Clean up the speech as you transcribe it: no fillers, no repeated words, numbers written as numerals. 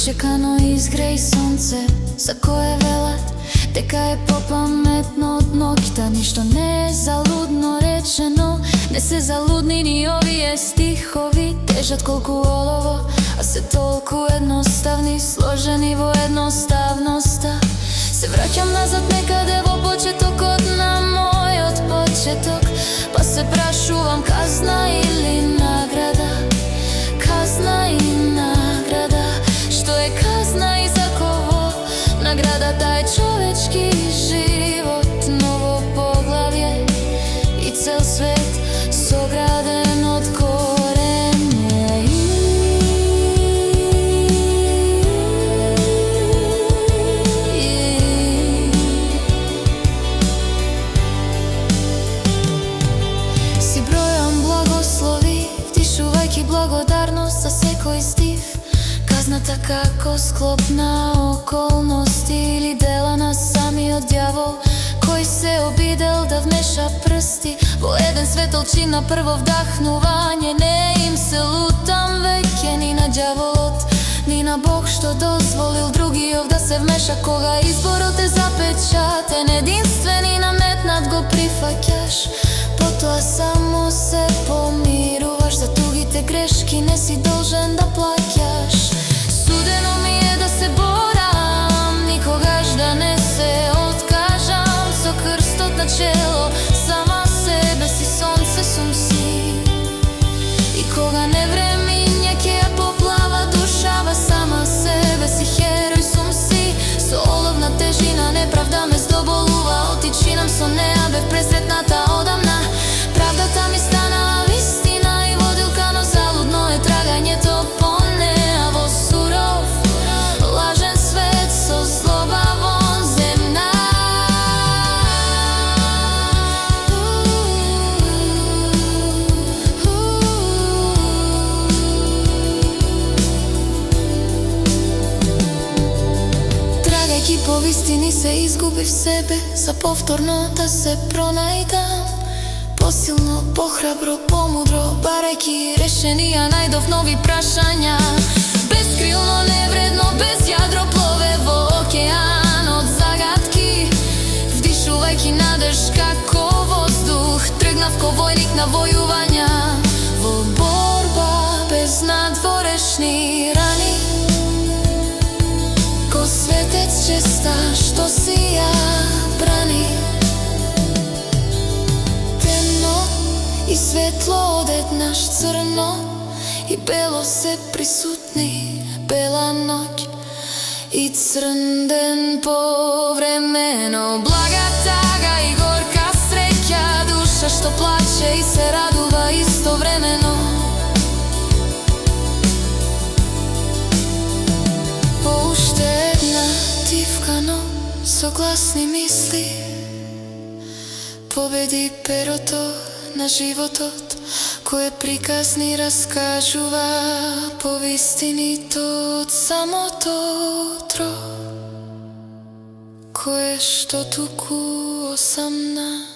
Дочекано изгреј сонце, за кое велат дека е попаметно од ноќта. Ништо не е залудно речено, не се залудни ни овие стихови. Тежат колку олово, а се толку едноставни, сложени во едноставноста. Се враќам назад некаде во почетокот на мојот почеток, па се прашувам казна или награда. Казна и награда, што е казна и за кого? Наградата е човечки живот, ново поглавје и цел свет сограден од корење. Си бројам благослови, вдишувајќи благодарност за секој стив. Казната како склоп на околности или дела на самиот дјавол, кој се обидел да внеша прсти во еден светолчин на прво вдахнување. Не им се лутам веќе ни на дјаволот, ни на Бог што дозволил другиот да се вмеша. Кога изборот е запечатен, единствен и наметнат го прифаќаш, потоа само се помируваш. За тугите грешки не си должен да плаќаш. Судено ми е да се борам, никогаш да не се откажам. Со крстот на чело, сама себе си сонце сум си. И кога не времиња ќе ја поплава душава, сама себе си херој сум си. Со оловна тежина неправда ме здоболува, отичинам со неа, бев пресретната одамна. Правдата ми стана вистина и водилка, но залудно е трагањето по неа во суров, лажен свет со злоба вон земна. Трагајќи по вистини се изгубив себе, за повторно да се пронајдам. Посилно, похрабро, помудро, барајќи решенија, најдов нови прашања. Бескрилно, невредно, без јадро плове во океан од загадки. Вдишувајќи надеж како воздух, тргнав ко војник на војувања. Во борба без надворешни рани, ко светец честа што си ја брани. И светло одеднаш црно и бело се присутни, бела ноќ и црн ден повремено. Блага тага и горка среќа, душа што плаче и се радува истовремено. По уште една тивкано со гласни мисли победи перото на животот, кое приказни раскажува по вистините од самото утро, кое што туку осамна